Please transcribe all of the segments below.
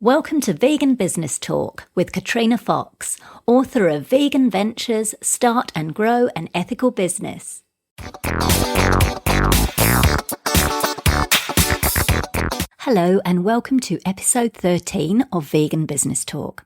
Welcome to Vegan Business Talk with Katrina Fox, author of Vegan Ventures, Start and Grow an Ethical Business. Hello and welcome to episode 13 of Vegan Business Talk.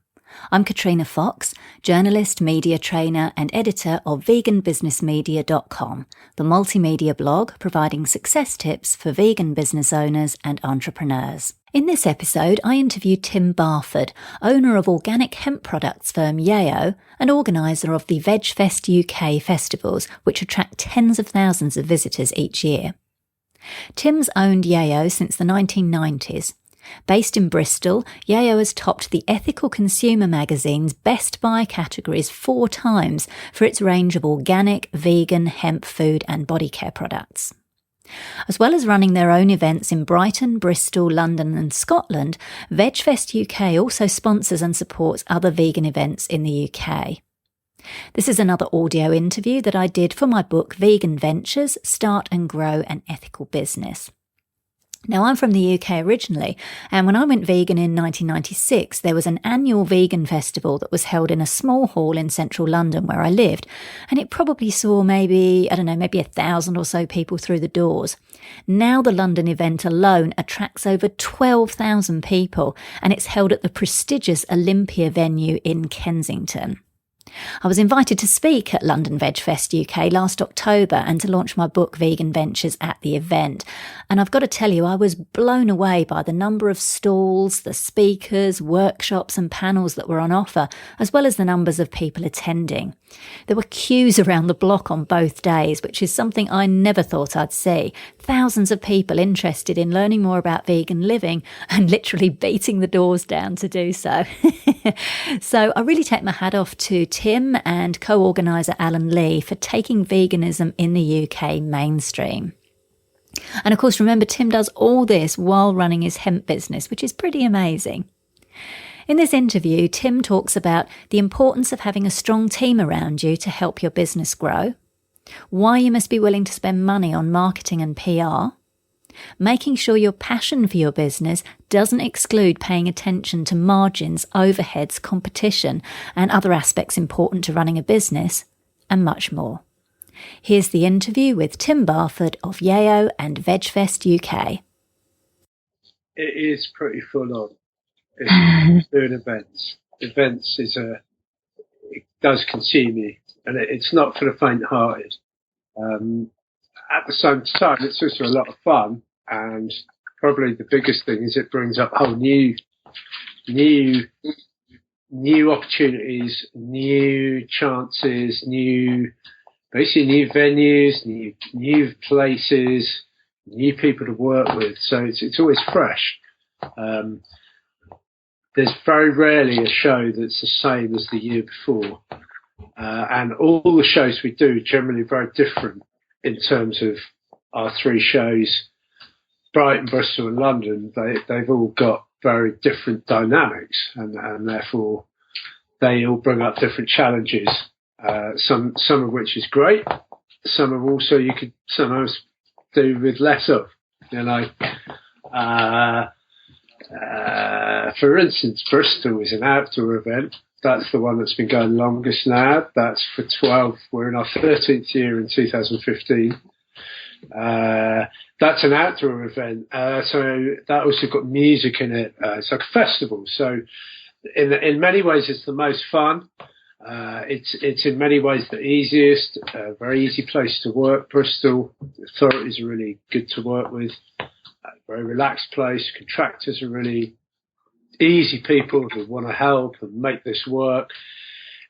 I'm Katrina Fox, journalist, media trainer and editor of veganbusinessmedia.com, the multimedia blog providing success tips for vegan business owners and entrepreneurs. In this episode, I interviewed Tim Barford, owner of organic hemp products firm Yaoh and organiser of the VegFestUK festivals, which attract tens of thousands of visitors each year. Tim's owned Yaoh since the 1990s. Based in Bristol, Yaoh has topped the Ethical Consumer magazine's Best Buy categories 4 times for its range of organic, vegan, hemp food and body care products. As well as running their own events in Brighton, Bristol, London and Scotland, VegFest UK also sponsors and supports other vegan events in the UK. This is another audio interview that I did for my book Vegan Ventures, Start and Grow an Ethical Business. Now, I'm from the UK originally, and when I went vegan in 1996, there was an annual vegan festival that was held in a small hall in central London where I lived, and it probably saw maybe 1,000 or so people through the doors. Now the London event alone attracts over 12,000 people, and it's held at the prestigious Olympia venue in Kensington. I was invited to speak at London VegFest UK last October and to launch my book Vegan Ventures at the event. And I've got to tell you, I was blown away by the number of stalls, the speakers, workshops and panels that were on offer, as well as the numbers of people attending. There were queues around the block on both days, which is something I never thought I'd see. Thousands of people interested in learning more about vegan living and literally beating the doors down to do so. So I really take my hat off to Tim and co-organiser Alan Lee for taking veganism in the UK mainstream. And of course, remember, Tim does all this while running his hemp business, which is pretty amazing. In this interview, Tim talks about the importance of having a strong team around you to help your business grow, why you must be willing to spend money on marketing and PR, making sure your passion for your business doesn't exclude paying attention to margins, overheads, competition, and other aspects important to running a business, and much more. Here's the interview with Tim Barford of Yaoh and VegFest UK. It is pretty full on. It's doing events. Events it does consume you, and it's not for the faint-hearted. At the same time, it's also a lot of fun, and probably the biggest thing is it brings up whole new opportunities, new chances, basically new venues, new places, new people to work with. So it's always fresh. There's very rarely a show that's the same as the year before, and all the shows we do are generally very different. In terms of our 3 shows, Brighton, Bristol and London, they've all got very different dynamics, and therefore they all bring up different challenges, some of which is great, some of also you could sometimes do with less of. For instance, Bristol is an outdoor event. That's the one that's been going longest now. That's for 12. We're in our 13th year in 2015. That's an outdoor event. So that also got music in it. It's like a festival. So in many ways, it's the most fun. It's in many ways the easiest. Very easy place to work. Bristol, the authorities are really good to work with. Very relaxed place. Contractors are really easy people who want to help and make this work.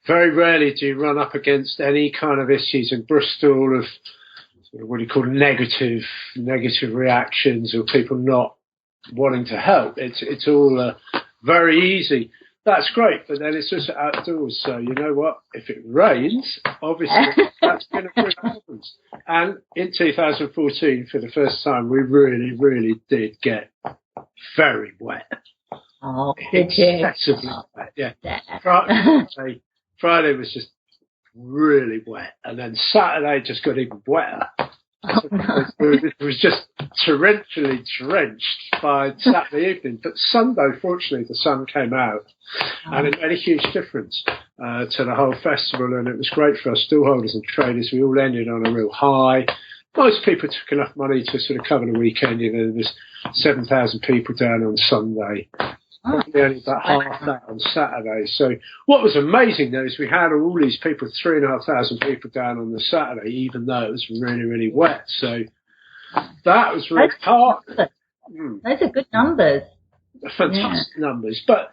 Very rarely do you run up against any kind of issues in Bristol of sort of what you call negative reactions or people not wanting to help. It's all very easy. That's great, but then it's just outdoors. So you know what? If it rains, obviously that's going to bring problems. And in 2014, for the first time, we really, really did get very wet. Oh, did you? Excessively wet, yeah. Friday was just really wet, and then Saturday just got even wetter. It was just torrentially drenched by Saturday evening. But Sunday, fortunately, the sun came out, and it made a huge difference to the whole festival. And it was great for our stallholders and traders. We all ended on a real high. Most people took enough money to sort of cover the weekend. You know, there was 7,000 people down on Sunday. Probably only about half that on Saturday. So what was amazing though is we had all these people, 3,500 people down on the Saturday, even though it was really, really wet. So that was really hard. Those are good numbers. Fantastic numbers, but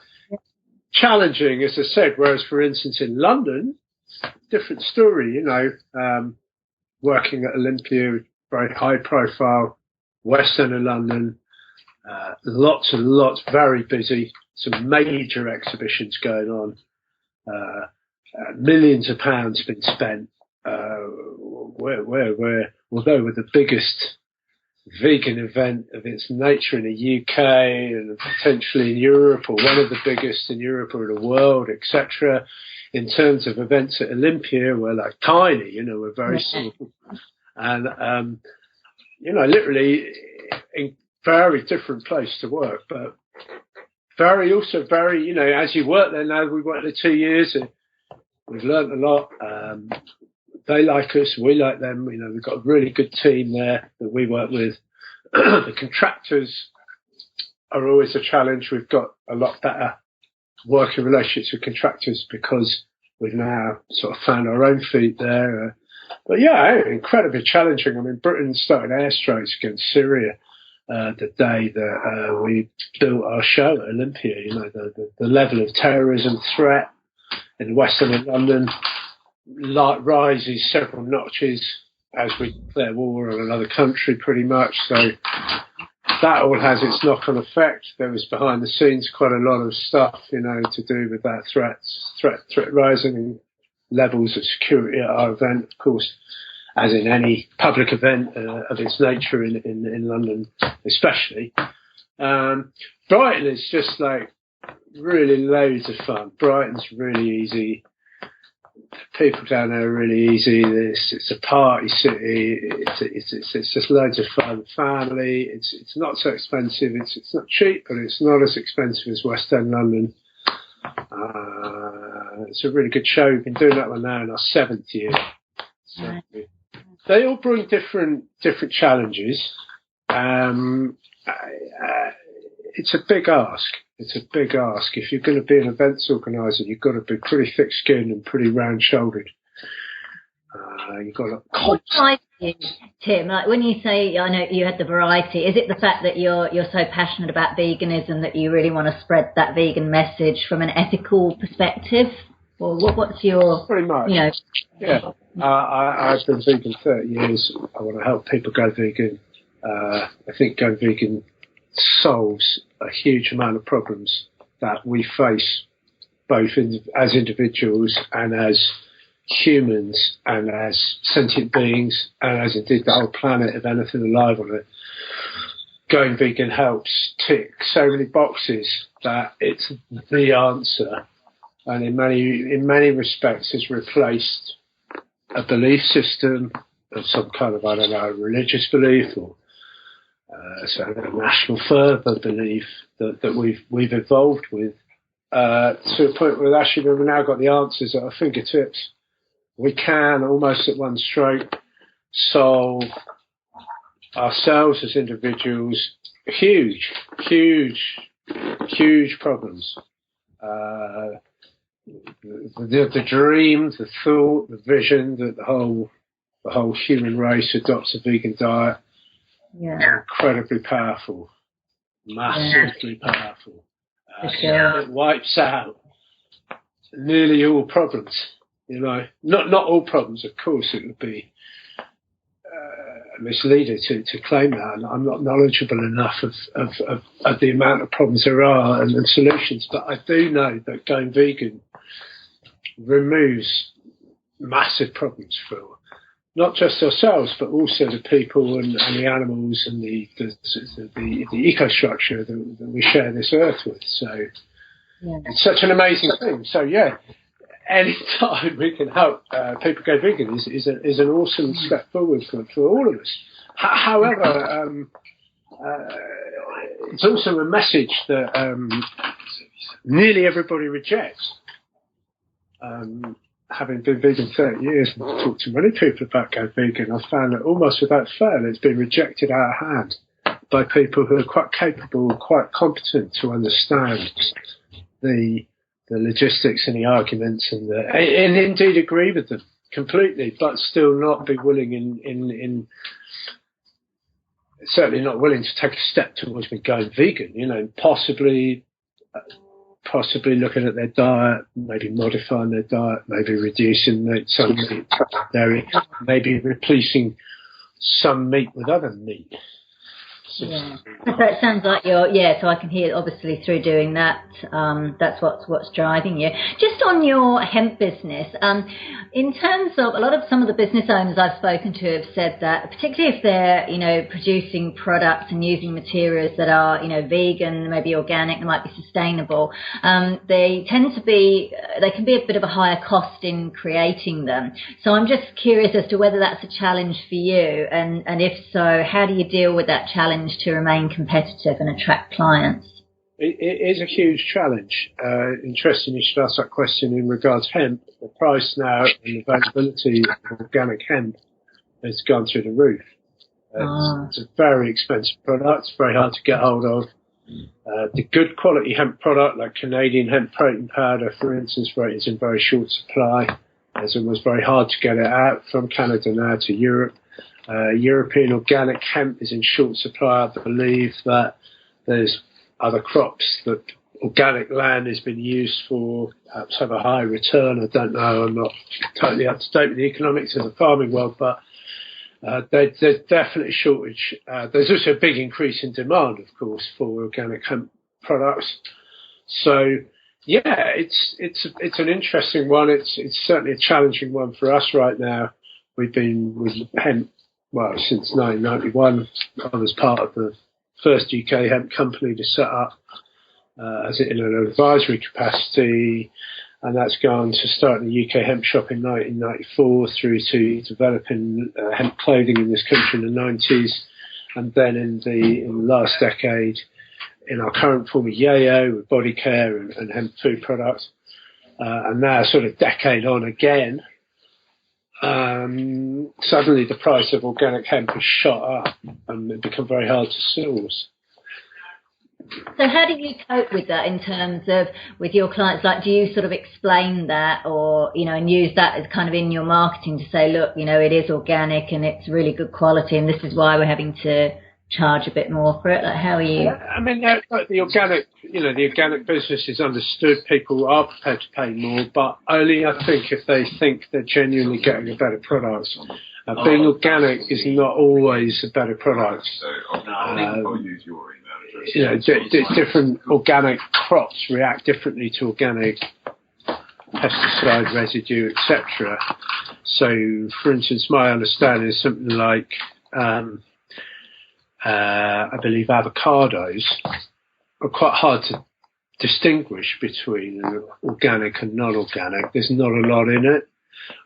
challenging, as I said. Whereas, for instance, in London, different story. You know, working at Olympia, very high profile, West End of London. Lots and lots, very busy. Some major exhibitions going on. Millions of pounds been spent. Although we're the biggest vegan event of its nature in the UK and potentially in Europe, or one of the biggest in Europe or the world, etc. In terms of events at Olympia, we're like tiny. You know, we're very small, and you know, literally. Very different place to work, but very, you know, as you work there now, we've worked there 2 years, and we've learned a lot. They like us, we like them. You know, we've got a really good team there that we work with. The contractors are always a challenge. We've got a lot better working relationships with contractors because we've now sort of found our own feet there. But yeah, incredibly challenging. I mean, Britain started airstrikes against Syria. The day that we built our show at Olympia, you know, the level of terrorism threat in the West End of London rises several notches as we declare war on another country, pretty much. So that all has its knock-on effect. There was behind the scenes quite a lot of stuff, you know, to do with that threat rising and levels of security at our event, of course. As in any public event of its nature in London, especially. Brighton is just like really loads of fun. Brighton's really easy. People down there are really easy. It's a party city. It's just loads of fun. Family. It's not so expensive. It's not cheap, but it's not as expensive as West End London. It's a really good show. We've been doing that one now in our 7th year. So, they all bring different challenges. It's a big ask. If you're going to be an events organizer, you've got to be pretty thick-skinned and pretty round-shouldered. You've got to. What drives you, Tim? Like when you say, I know you had the variety. Is it the fact that you're so passionate about veganism that you really want to spread that vegan message from an ethical perspective? Or what's your, pretty much. You know? Yeah. I've been vegan 30 years. I want to help people go vegan. I think going vegan solves a huge amount of problems that we face, both as individuals and as humans and as sentient beings and as indeed the whole planet, if anything alive on it. Going vegan helps tick so many boxes that it's the answer. And in many respects has replaced a belief system of some kind of, I don't know, religious belief or a national fervour belief that we've evolved with to a point where actually we've now got the answers at our fingertips. We can almost at one stroke solve ourselves as individuals huge problems. The dream, the thought, the vision that the whole human race adopts a vegan diet, incredibly powerful, massively powerful. It wipes out nearly all problems. You know, not all problems, of course. It would be misleading to claim that. And I'm not knowledgeable enough of the amount of problems there are and solutions, but I do know that going vegan removes massive problems for not just ourselves, but also the people and the animals and the ecostructure that we share this earth with. So it's such an amazing thing. So yeah, any time we can help people go vegan is an awesome step forward for all of us. However, it's also a message that nearly everybody rejects. Having been vegan 30 years and talked to many people about going vegan, I've found that almost without fail it's been rejected out of hand by people who are quite capable, quite competent to understand the logistics and the arguments and indeed agree with them completely, but still not be willing in certainly not willing to take a step towards me going vegan, possibly looking at their diet, maybe modifying their diet, maybe reducing some meat, dairy, maybe replacing some meat with other meat. Yeah. So it sounds like so I can hear obviously through doing that, that's what's driving you. Just on your hemp business, in terms of some of the business owners I've spoken to have said that, particularly if they're, producing products and using materials that are, vegan, maybe organic, they might be sustainable, they can be a bit of a higher cost in creating them. So I'm just curious as to whether that's a challenge for you, and if so, how do you deal with that challenge to remain competitive and attract clients? It is a huge challenge. Interesting you should ask that question in regards to hemp. The price now and the availability of organic hemp has gone through the roof. It's a very expensive product. It's very hard to get hold of. The good quality hemp product, like Canadian hemp protein powder, for instance, is in very short supply. It's almost very hard to get it out from Canada now to Europe. European organic hemp is in short supply. I believe that there's other crops that organic land has been used for, perhaps have a high return. I don't know. I'm not totally up to date with the economics of the farming world, but there's definitely a shortage. There's also a big increase in demand, of course, for organic hemp products. So, yeah, it's an interesting one. It's certainly a challenging one for us right now. We've been with hemp since 1991. I was part of the first UK hemp company to set up as in an advisory capacity, and that's gone to starting the UK hemp shop in 1994 through to developing hemp clothing in this country in the 90s, and then in the last decade in our current form of Yaoh with body care and hemp food products, and now sort of decade on again. Suddenly the price of organic hemp has shot up and it become very hard to source. So how do you cope with that in terms of with your clients? Like, do you sort of explain that or, and use that as kind of in your marketing to say, look, it is organic and it's really good quality and this is why we're having to charge a bit more for it? Like, how are you? I mean, the organic business is understood. People are prepared to pay more, but only, I think, if they think they're genuinely getting a better product. Being organic is not always a better product. I'll use your email address. Different organic crops react differently to organic pesticide residue, etc. So, for instance, my understanding is something like I believe avocados are quite hard to distinguish between organic and non-organic. There's not a lot in it,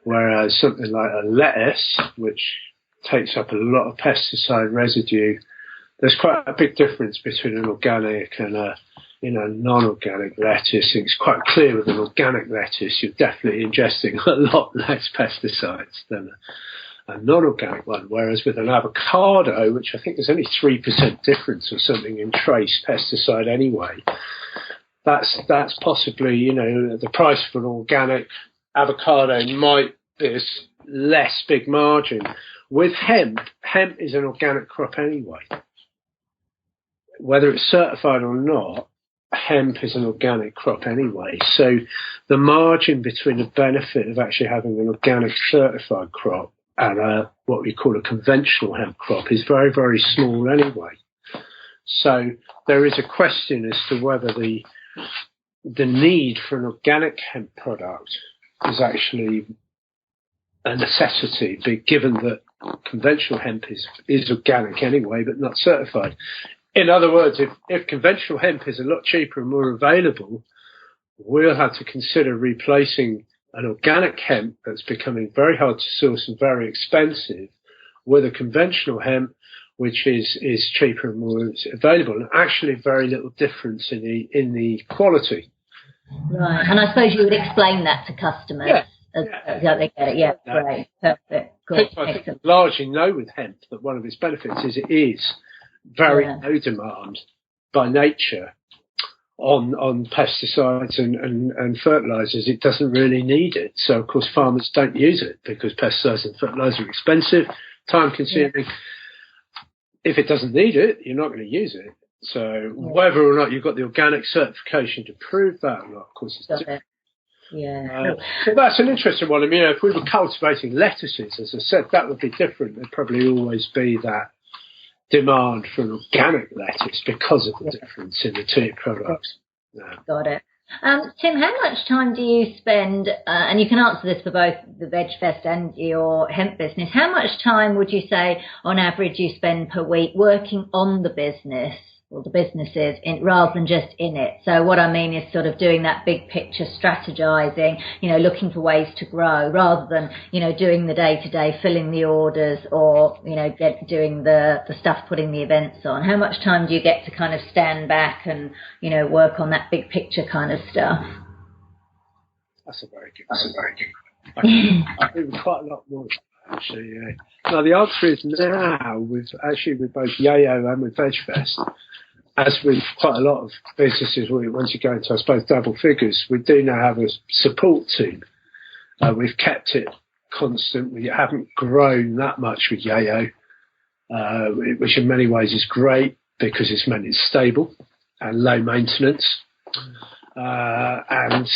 whereas something like a lettuce, which takes up a lot of pesticide residue, there's quite a big difference between an organic and a non-organic lettuce. It's quite clear with an organic lettuce, you're definitely ingesting a lot less pesticides than a non-organic one, whereas with an avocado, which I think there's only 3% difference or something in trace pesticide anyway, that's possibly, the price for an organic avocado might be a less big margin. With hemp is an organic crop anyway. Whether it's certified or not, hemp is an organic crop anyway. So the margin between the benefit of actually having an organic certified crop and what we call a conventional hemp crop is very, very small anyway. So there is a question as to whether the need for an organic hemp product is actually a necessity, given that conventional hemp is organic anyway, but not certified. In other words, if conventional hemp is a lot cheaper and more available, we'll have to consider replacing an organic hemp that's becoming very hard to source and very expensive, with a conventional hemp which is cheaper and more available, and actually very little difference in the quality. Right, and I suppose you would explain that to customers. Yeah. They get it. Yeah, great, perfect, good, People, I think, largely know with hemp that one of its benefits is it is very low demand by nature on pesticides and fertilizers. It doesn't really need it. So, of course, farmers don't use it because pesticides and fertilizers are expensive, time-consuming. Yeah. If it doesn't need it, you're not going to use it. So whether or not you've got the organic certification to prove that or not, of course, it's different. Yeah. So that's an interesting one. I mean, if we were cultivating lettuces, as I said, that would be different. There'd probably always be that demand for an organic lettuce because of the difference in the two products. Yeah. Got it. Tim, how much time do you spend, and you can answer this for both the VegFest and your hemp business, how much time would you say on average you spend per week working on the business or the businesses rather than just in it? So what I mean is sort of doing that big picture strategizing, looking for ways to grow rather than, doing the day-to-day, filling the orders or, doing the stuff, putting the events on. How much time do you get to kind of stand back and, work on that big picture kind of stuff? That's a very good question. I think quite a lot more. Actually, Now the answer is now with both Yaoh and with VegFest, as with quite a lot of businesses, once you go into, I suppose, double figures, we do now have a support team. We've kept it constant. We haven't grown that much with Yaoh, which in many ways is great because it's stable and low maintenance. And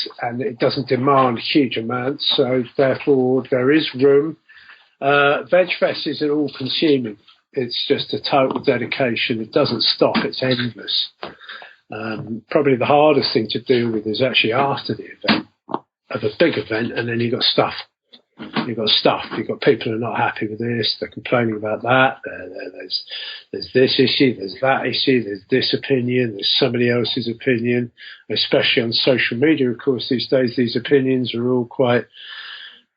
it doesn't demand huge amounts, so therefore there is room. VegFest isn't all-consuming. It's just a total dedication. It doesn't stop. It's endless. Probably the hardest thing to deal with is actually after the event, of a big event, and then you've got stuff. You've got people who are not happy with this. They're complaining about that. There's this issue. There's that issue. There's this opinion. There's somebody else's opinion. Especially on social media, of course, these days, these opinions are all quite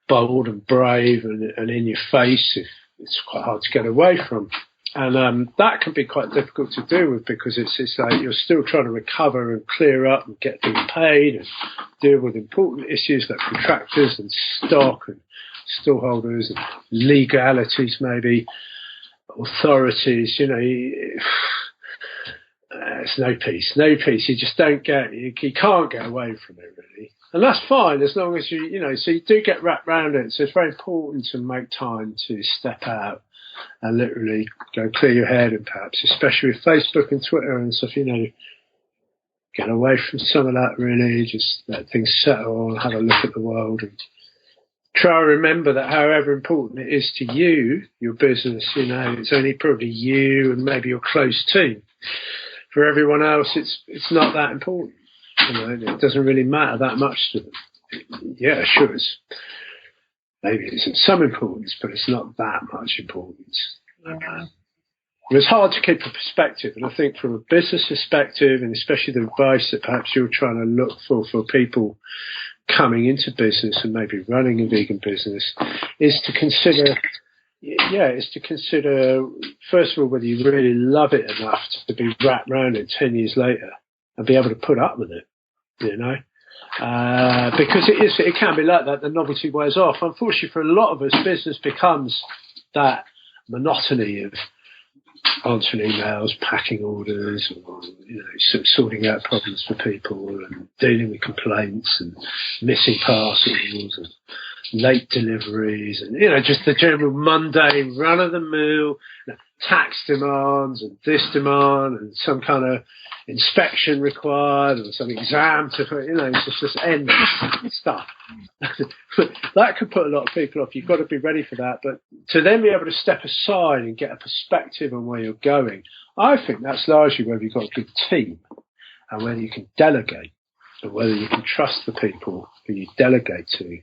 bold and brave and in your face. It's quite hard to get away from. And that can be quite difficult to deal with because it's like you're still trying to recover and clear up and get things paid and deal with important issues like contractors and stock and stallholders and legalities, maybe authorities. It's no peace. You just don't you can't get away from it really. And that's fine as long as so you do get wrapped around it. So it's very important to make time to step out and literally go clear your head and perhaps, especially with Facebook and Twitter and stuff, get away from some of that really, just let things settle and have a look at the world and try to remember that however important it is to you, your business, it's only probably you and maybe your close team. For everyone else, it's not that important. It doesn't really matter that much to them. Yeah, sure, maybe it's of some importance, but it's not that much importance. Yeah. It's hard to keep a perspective, and I think from a business perspective, and especially the advice that perhaps you're trying to look for people coming into business and maybe running a vegan business, is to consider, first of all, whether you really love it enough to be wrapped around it 10 years later and be able to put up with it, because it can be like that. The novelty wears off. Unfortunately, for a lot of us, business becomes that monotony of answering emails, packing orders, or sorting out problems for people, and dealing with complaints, and missing parcels, and late deliveries, and just the general mundane run of the mill tax demands and this demand and some kind of inspection required and some exam to it's just endless stuff. That could put a lot of people off. You've got to be ready for that, but to then be able to step aside and get a perspective on where you're going, I think that's largely whether you've got a good team and whether you can delegate and whether you can trust the people who you delegate to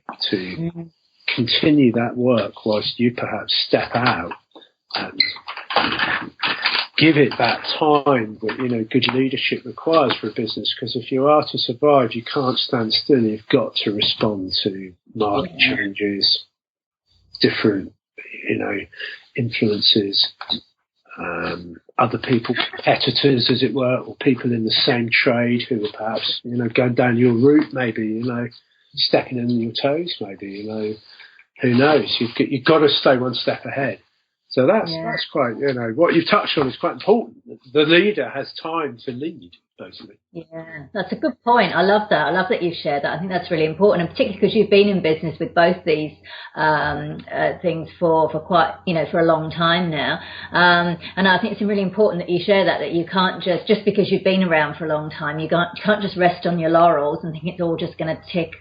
continue that work whilst you perhaps step out and give it that time that, good leadership requires for a business. Because if you are to survive, you can't stand still. You've got to respond to market changes, different, influences, other people, competitors, as it were, or people in the same trade who are perhaps, going down your route, maybe, stepping on your toes, maybe, who knows? You've got to stay one step ahead. So that's quite, what you've touched on is quite important. The leader has time to lead, basically. Yeah, that's a good point. I love that. I love that you've shared that. I think that's really important, and particularly because you've been in business with both these things for quite, for a long time now. And I think it's really important that you share that you can't just because you've been around for a long time, you can't just rest on your laurels and think it's all just going to tick,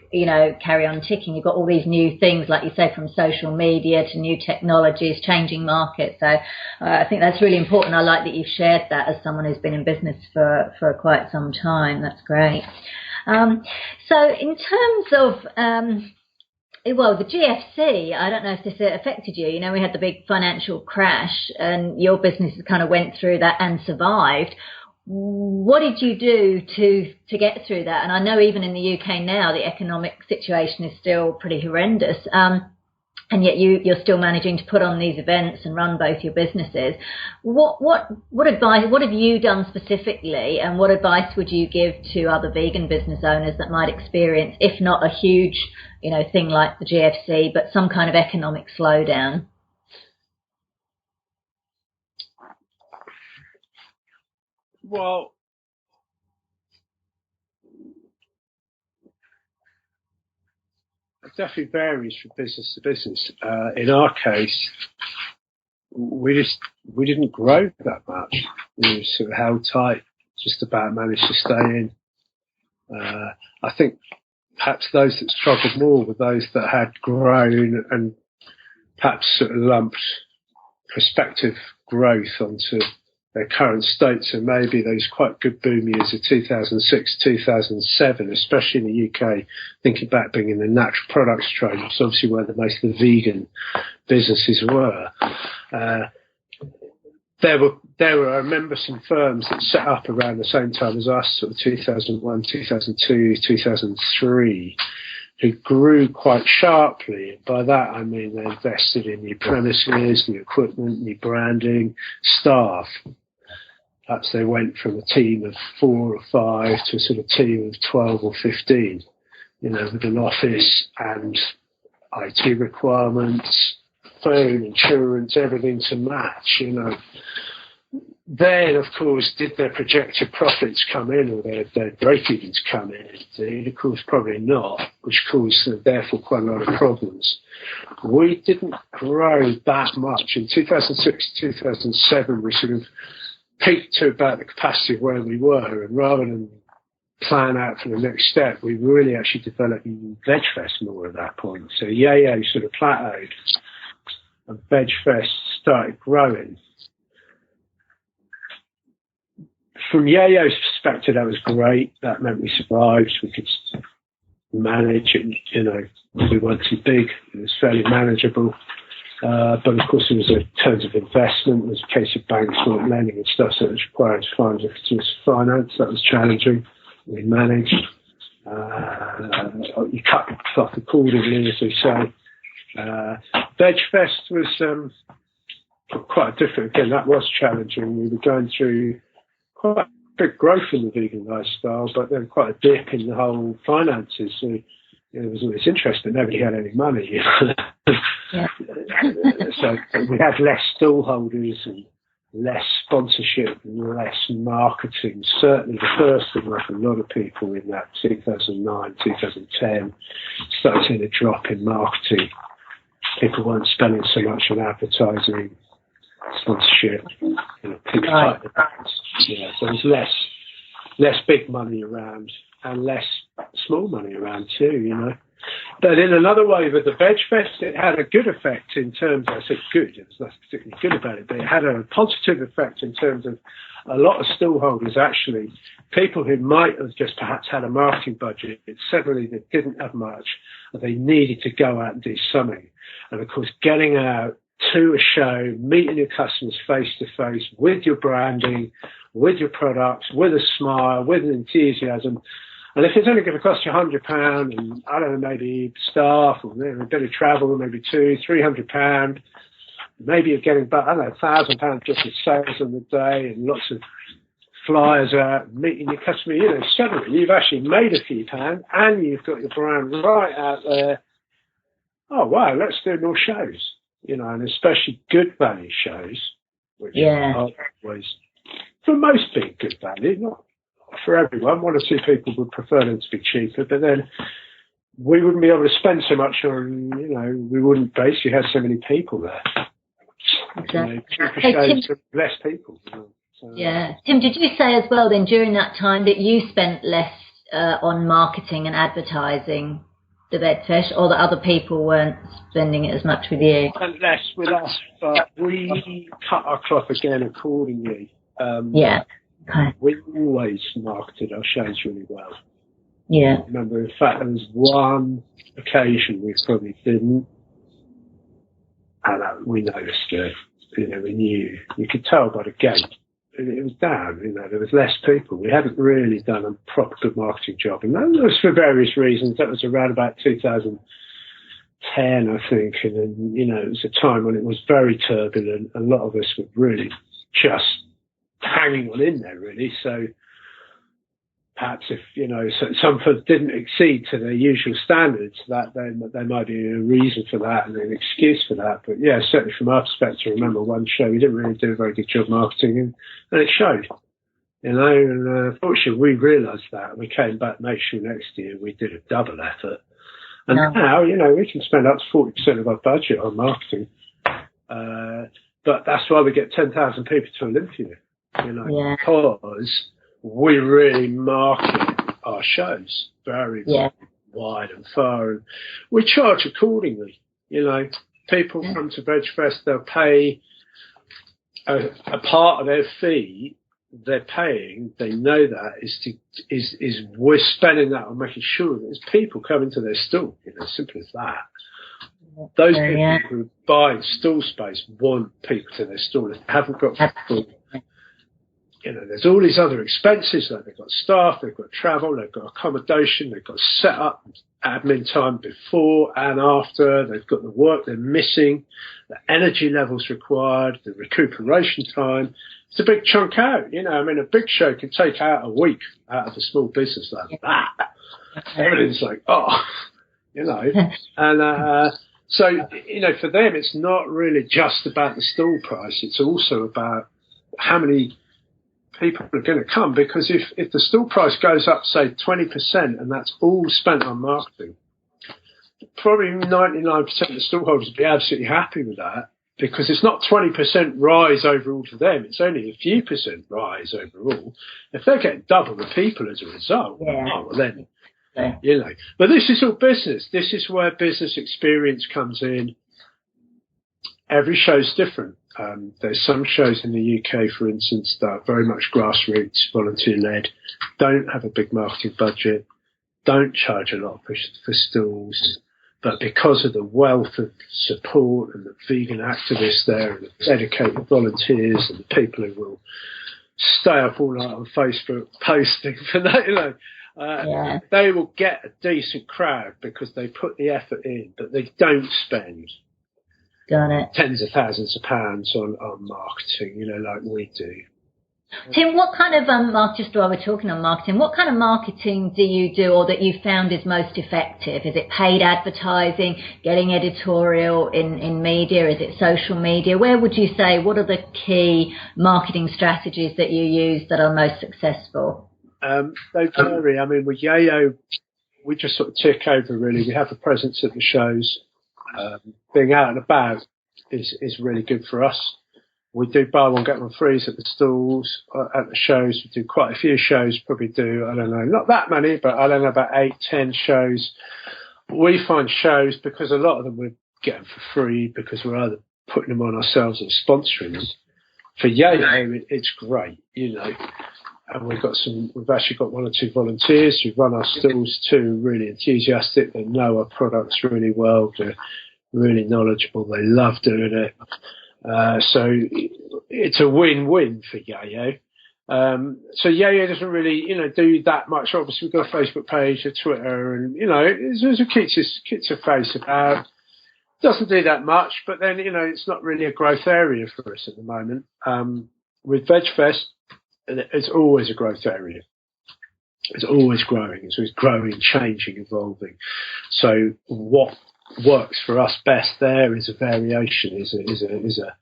carry on ticking. You've got all these new things, like you say, from social media to new technologies, changing markets. So I think that's really important. I like that you've shared that as someone who's been in business for quite some time. That's great. So in terms of the GFC, I don't know if this affected you. We had the big financial crash, and your business kind of went through that and survived. What did you do to get through that? And I know even in the UK now, the economic situation is still pretty horrendous. And yet you're still managing to put on these events and run both your businesses. What advice? What have you done specifically, and what advice would you give to other vegan business owners that might experience, if not a huge, thing like the GFC, but some kind of economic slowdown? Well, it definitely varies from business to business. In our case, we didn't grow that much. We were sort of held tight, just about managed to stay in. I think perhaps those that struggled more were those that had grown and perhaps sort of lumped prospective growth onto their current state. So maybe those quite good boom years of 2006, 2007, especially in the UK, thinking back being in the natural products trade, which is obviously where the most of the vegan businesses were. There were, I remember, some firms that set up around the same time as us, sort of 2001, 2002, 2003, who grew quite sharply. By that, I mean they invested in new premises, new equipment, new branding, staff. Perhaps they went from a team of 4 or 5 to a sort of team of 12 or 15, with an office and IT requirements, phone, insurance, everything to match, Then, of course, did their projected profits come in, or their break-evens come in? Indeed, of course, probably not, which caused, therefore, quite a lot of problems. We didn't grow that much. In 2006, 2007, we sort of peaked to about the capacity of where we were, and rather than plan out for the next step, we really actually developed VegFest more at that point. So Yaoh sort of plateaued, and VegFest started growing. From Yaoh's perspective, that was great. That meant we survived. We could manage it. We weren't too big. It was fairly manageable. But of course, there was in terms of investment. There was a case of banks weren't lending and stuff, so it was required to find finance. That was challenging. We managed. You cut the cloth accordingly, as we say. VegFest was quite different. Again, that was challenging. We were going through quite big growth in the vegan lifestyle, but then quite a dip in the whole finances. So it was always interesting. Nobody had any money. Yeah. So we had less stall holders and less sponsorship and less marketing. Certainly the first thing was a lot of people in that 2009, 2010 started seeing a drop in marketing. People weren't spending so much on advertising, sponsorship, people tightened the bands. So there was less big money around and less small money around too, But in another way, with the VegFest, it had a good effect in terms of, I said good, it was not particularly good about it, but it had a positive effect in terms of a lot of stallholders, actually, people who might have just perhaps had a marketing budget, suddenly they didn't have much, and they needed to go out and do something. And of course, getting out to a show, meeting your customers face to face with your branding, with your products, with a smile, with enthusiasm. And if it's only going to cost you £100 and, I don't know, maybe staff or a bit of travel, maybe £200-300, maybe you're getting about, I don't know, £1,000 just in sales on the day and lots of flyers out, meeting your customer, suddenly you've actually made a few pounds and you've got your brand right out there. Oh, wow, let's do more shows, and especially good value shows, which are always, for most people, good value, not for everyone. 1 or 2 people would prefer them to be cheaper, but then we wouldn't be able to spend so much on, we wouldn't basically have so many people there. Exactly. Cheaper shows for less people. So, yeah. Tim, did you say as well then during that time that you spent less on marketing and advertising the VegFest, or that other people weren't spending it as much with you? And less with us, but we cut our cloth again accordingly. Okay. We always marketed our shows really well. Yeah. I remember, in fact, there was one occasion we probably didn't, and we noticed it. We knew, you could tell by the gate. It was down, there was less people. We hadn't really done a proper good marketing job. And that was for various reasons. That was around about 2010, I think. And then, it was a time when it was very turbulent. A lot of us were really just hanging on in there, really. So perhaps if, some folks didn't exceed to their usual standards, that there might be a reason for that and an excuse for that. But yeah, certainly from our perspective, I remember one show, we didn't really do a very good job marketing, and it showed, and unfortunately we realised that, and we came back to make sure next year we did a double effort. And now, we can spend up to 40% of our budget on marketing. But that's why we get 10,000 people to Olympia, because we really market our shows very, very wide and far, and we charge accordingly. People come to VegFest, they'll pay a part of their fee. They're paying, they know that is we're spending that on making sure that there's people coming to their stall. Simple as that. Those people who buy stall space want people to their stall. If they haven't got full. There's all these other expenses, like they've got staff, they've got travel, they've got accommodation, they've got set up admin time before and after, they've got the work they're missing, the energy levels required, the recuperation time. It's a big chunk out, a big show can take out a week out of a small business like that. Everything's like, and so, for them, it's not really just about the stall price, it's also about how many people are going to come, because if the stall price goes up, say 20%, and that's all spent on marketing, probably 99% of the stallholders will be absolutely happy with that, because it's not 20% rise overall to them, it's only a few percent rise overall. If they're getting double the people as a result, then, But this is all business. This is where business experience comes in. Every show's different. There's some shows in the UK, for instance, that are very much grassroots, volunteer-led, don't have a big marketing budget, don't charge a lot for stalls, but because of the wealth of support and the vegan activists there and the dedicated volunteers and the people who will stay up all night on Facebook posting for that, they will get a decent crowd because they put the effort in, but they don't spend tens of thousands of pounds on marketing, like we do. Tim, what kind of just while we're talking on marketing, what kind of marketing do you do, or that you found is most effective? Is it paid advertising, getting editorial in media? Is it social media? Where would you say, what are the key marketing strategies that you use that are most successful? They vary. With Yaoh, we just sort of tick over, really. We have a presence at the shows. Being out and about is really good for us. We do buy one, get one frees at the stalls, at the shows. We do quite a few shows, probably do, I don't know, not that many, but I don't know, about 8-10 shows. We find shows, because a lot of them we get them for free, because we're either putting them on ourselves or sponsoring them. For Yaoh, it's great, And we've actually got 1 or 2 volunteers who run our stalls too, really enthusiastic. They know our products really well. They're really knowledgeable. They love doing it. So it's a win-win for Yaoh. So Yaoh doesn't really, do that much. Obviously, we've got a Facebook page, a Twitter, and, it keeps a face about. Doesn't do that much, but then, it's not really a growth area for us at the moment. With VegFest, it's always a growth area. It's always growing. It's always growing, changing, evolving. So what works for us best there is a variation, is a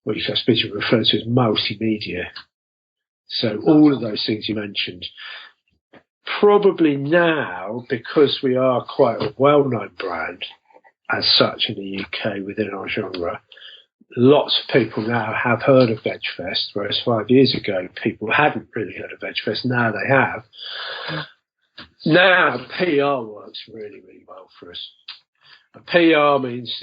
what you suppose you refer to as multimedia. So all of those things you mentioned. Probably now, because we are quite a well-known brand as such in the UK within our genre, lots of people now have heard of VegFest, whereas 5 years ago people hadn't really heard of VegFest. Now they have. Now PR works really, really well for us. And PR means,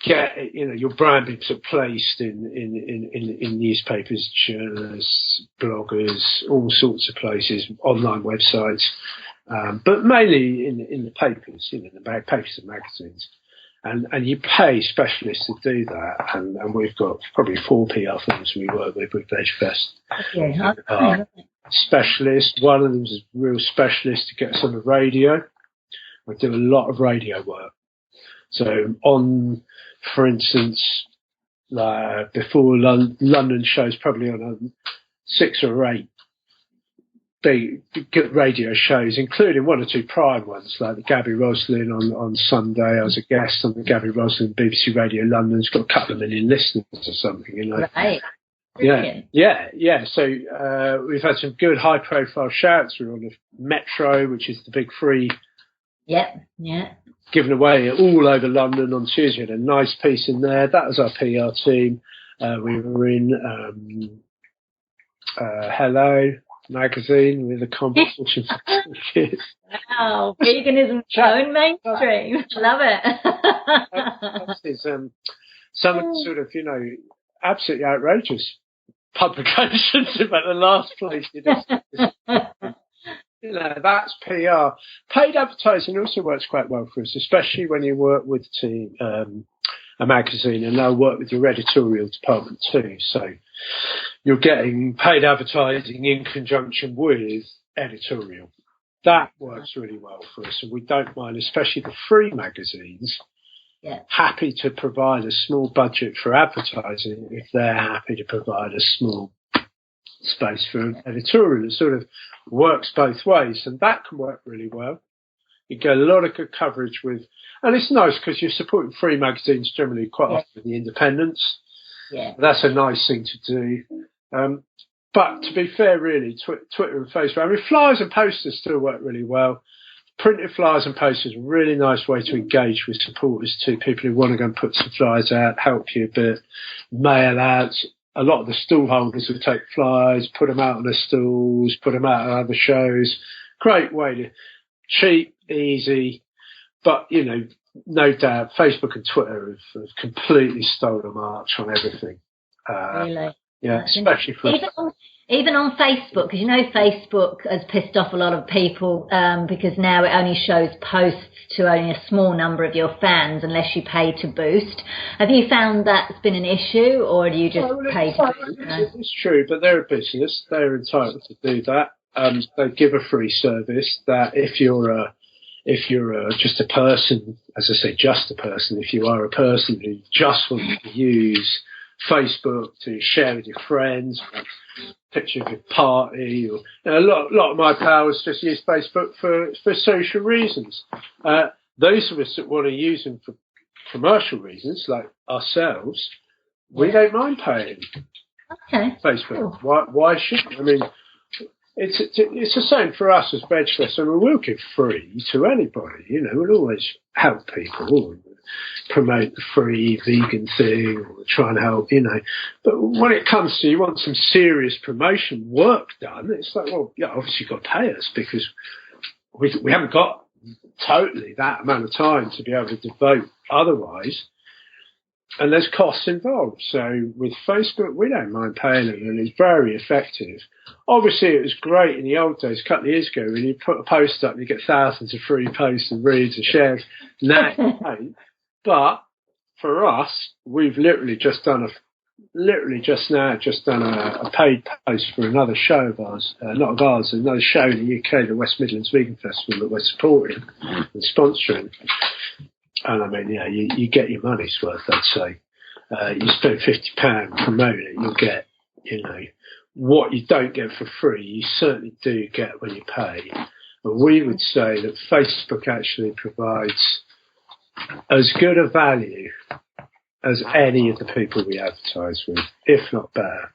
your brand being sort of placed in newspapers, journalists, bloggers, all sorts of places, online websites, but mainly in the papers, the papers and magazines. And you pay specialists to do that, and we've got probably 4 PR firms we work with VegFest. Okay. Specialist. One of them is a real specialist to get us on the radio. We do a lot of radio work. So for instance, before London shows, probably on 6 or 8 big good radio shows, including 1 or 2 prime ones, like the Gabby Roslin on Sunday. I was a guest on the Gabby Roslin BBC Radio London. It's got a couple of million listeners or something, Right. Yeah. So we've had some good high-profile shouts. We're on the Metro, which is the big free. Yep. Yeah. Given away all over London on Tuesday. We had a nice piece in there. That was our PR team. We were in Hello magazine with a competition for kids. Wow, veganism going mainstream. Love it. This is some sort of, absolutely outrageous publications about the last place you that's PR. Paid advertising also works quite well for us, especially when you work with a magazine, and they'll work with your editorial department too. So you're getting paid advertising in conjunction with editorial. That works really well for us, and we don't mind, especially the free magazines. Yeah. Happy to provide a small budget for advertising if they're happy to provide a small space for an editorial. It sort of works both ways, and that can work really well. You get a lot of good coverage with, and it's nice because you're supporting free magazines generally quite often, the independents. Yeah. That's a nice thing to do. But to be fair, really, Twitter and Facebook, flyers and posters still work really well. Printed flyers and posters are a really nice way to engage with supporters too. People who want to go and put some flyers out, help you a bit, mail out. A lot of the stall holders will take flyers, put them out on their stalls, put them out on other shows. Great way to, cheap, easy, but, no doubt Facebook and Twitter have completely stolen a march on everything. Really? Yeah, especially for... Even on Facebook, because Facebook has pissed off a lot of people because now it only shows posts to only a small number of your fans unless you pay to boost. Have you found that's been an issue, or do you just pay to boost? It's true, but they're a business. They're entitled to do that. They give a free service that if you're just a person, as I say, just a person, if you are a person who just wants to use Facebook to share with your friends, picture of your party, or a lot of my pals just use Facebook for social reasons. Those of us that want to use them for commercial reasons, like ourselves, we don't mind paying Facebook. Cool. Why shouldn't? It's the same for us as VegFest. We'll give free to anybody. We'll always help people, promote the free vegan thing, or try and help, But when it comes to you want some serious promotion work done, it's like, well, yeah, obviously you've got to pay us because we haven't got totally that amount of time to be able to devote otherwise. and there's costs involved. So with Facebook, we don't mind paying them, and it's very effective. Obviously, it was great in the old days, a couple of years ago, when you put a post up and you get thousands of free posts and reads and shares. Now you don't. But for us, we've literally just done a paid post for another show of ours, not of ours, another show in the UK, the West Midlands Vegan Festival that we're supporting and sponsoring. And I mean, yeah, you get your money's worth, I'd say. You spend £50 promoting it, you'll get, what you don't get for free, you certainly do get when you pay. And we would say that Facebook actually provides as good a value as any of the people we advertise with, if not better.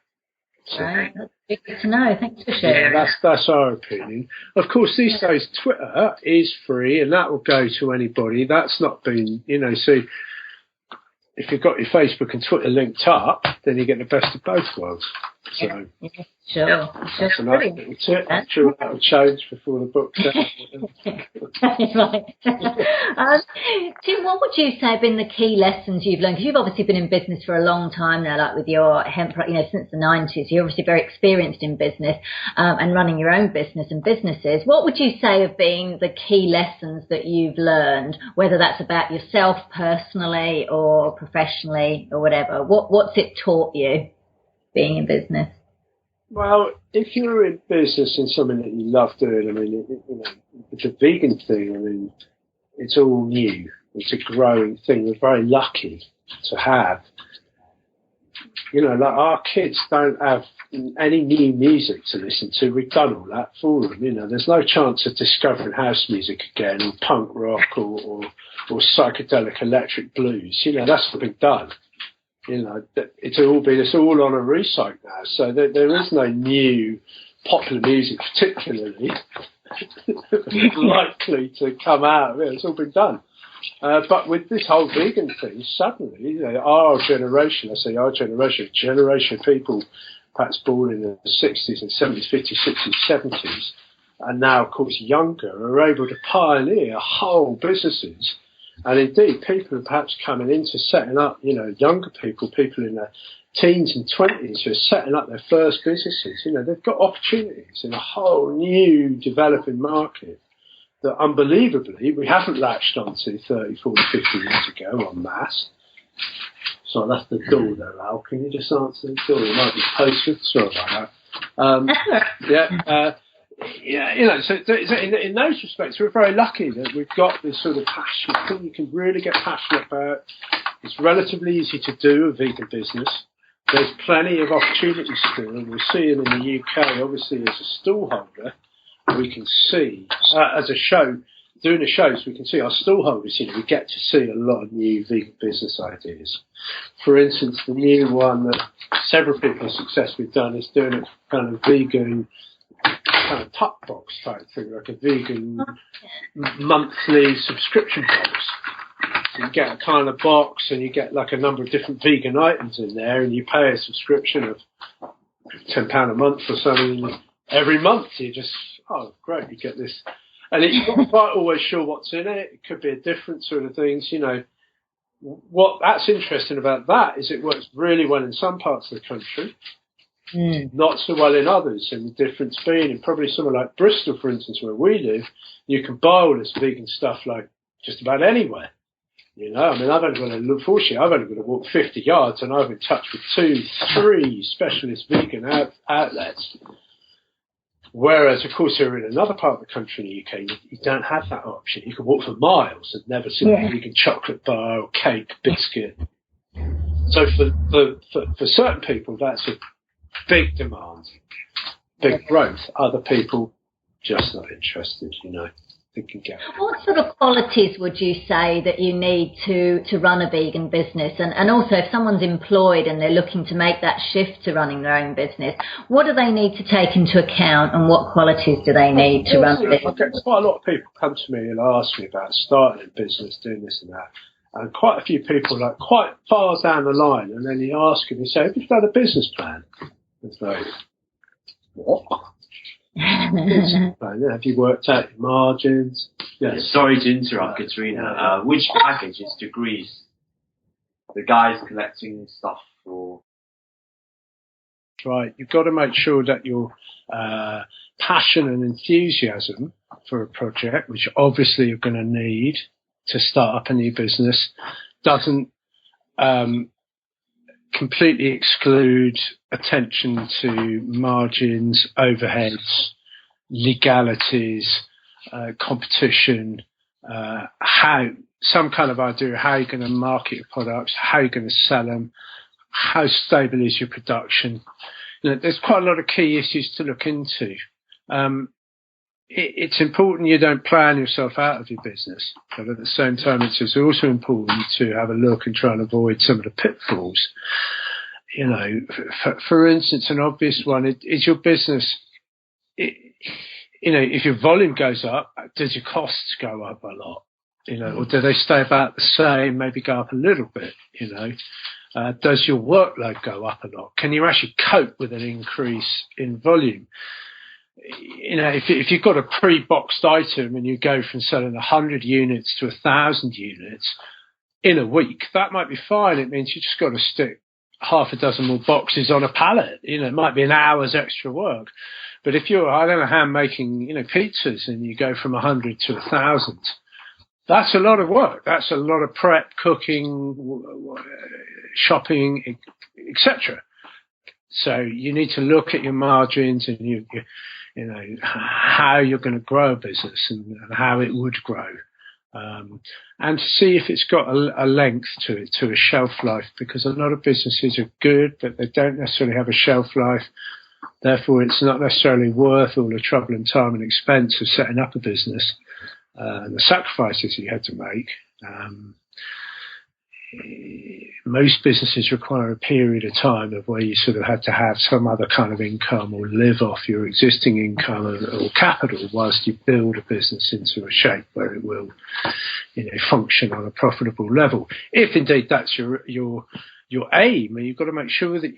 So, right, that's good to know. Thanks for sharing. Yeah, that's our opinion. Of course, these days Twitter is free, and that will go to anybody. That's not been, so if you've got your Facebook and Twitter linked up, then you get the best of both worlds. So, yeah, sure. That's a nice little tip. I'm sure that will change before the book's out. Right. Tim, what would you say have been the key lessons you've learned? Because you've obviously been in business for a long time now, like with your hemp, since the 90s. You're obviously very experienced in business and running your own business and businesses. What would you say have been the key lessons that you've learned, whether that's about yourself personally or professionally or whatever? What's it taught you being in business? Well, if you're in business and something that you love doing, the vegan thing, it's all new. It's a growing thing. We're very lucky to have, like our kids don't have any new music to listen to. We've done all that for them. There's no chance of discovering house music again, or punk rock, or psychedelic electric blues. That's been done. It's all on a resite now, so there is no new popular music particularly likely to come out of it. It's all been done. But with this whole vegan thing, suddenly, our generation, a generation of people perhaps born in the 60s and 70s, 50s, 60s, 70s, and now, of course, younger, are able to pioneer whole businesses. And indeed, people are perhaps coming into setting up, younger people in their teens and 20s who are setting up their first businesses. They've got opportunities in a whole new developing market that unbelievably we haven't latched onto 30, 40, 50 years ago en masse. So that's the door there, Al. Can you just answer the door? It might be posted. Sorry about that. So in those respects, we're very lucky that we've got this sort of passion thing you can really get passionate about. It's relatively easy to do a vegan business. There's plenty of opportunities still, and we're seeing in the UK, obviously, as a stallholder, we can see, as a show, doing the shows, we can see our stallholders, we get to see a lot of new vegan business ideas. For instance, the new one that several people have successfully done is doing a kind of vegan kind of tuck box type thing, like a vegan monthly subscription box. So you get a kind of box and you get like a number of different vegan items in there, and you pay a subscription of £10 a month or something. Every month you just, oh great, you get this. And it's not quite always sure what's in it. It could be a different sort of things, What that's interesting about that is it works really well in some parts of the country. Not so well in others, and the difference being in probably somewhere like Bristol, for instance, where we live, you can buy all this vegan stuff like just about anywhere. I've only got to walk 50 yards, and I'm in touch with 2-3 specialist vegan outlets. Whereas, of course, here in another part of the country in the UK, you don't have that option. You can walk for miles and never see a vegan chocolate bar or cake, biscuit. So for certain people, that's a big demand, big growth. Other people just not interested, They can get. What sort of qualities would you say that you need to run a vegan business? And also, if someone's employed and they're looking to make that shift to running their own business, what do they need to take into account, and what qualities do they need to run a business? Quite a lot of people come to me and ask me about starting a business, doing this and that. And quite a few people, like quite far down the line, and then you ask them, you say, have you done a business plan? It's like, what? Have you worked out your margins? Yes. Sorry to interrupt, Katrina. Which package is degrees? the guys collecting stuff or? Right, you've got to make sure that your passion and enthusiasm for a project, which obviously you're going to need to start up a new business, doesn't completely exclude attention to margins, overheads, legalities, competition, how some kind of idea of how you're going to market your products, how you're going to sell them, how stable is your production. There's quite a lot of key issues to look into. It's important you don't plan yourself out of your business, but at the same time, it's also important to have a look and try and avoid some of the pitfalls. For instance, an obvious one is your business. If your volume goes up, does your costs go up a lot? Or do they stay about the same, maybe go up a little bit? Does your workload go up a lot? Can you actually cope with an increase in volume? If you've got a pre-boxed item and you go from selling 100 units to 1,000 units in a week, that might be fine. It means you just got to stick half a dozen more boxes on a pallet. It might be an hour's extra work. But if you're, I don't know, hand making, pizzas and you go from 100 to 1,000, that's a lot of work. That's a lot of prep, cooking, shopping, etc. So you need to look at your margins and how you're going to grow a business and how it would grow, and see if it's got a length to it, to a shelf life, because a lot of businesses are good, but they don't necessarily have a shelf life. Therefore, it's not necessarily worth all the trouble and time and expense of setting up a business and the sacrifices you had to make. Most businesses require a period of time of where you sort of had to have some other kind of income or live off your existing income or capital whilst you build a business into a shape where it will, function on a profitable level. If indeed that's your aim, and you've got to make sure that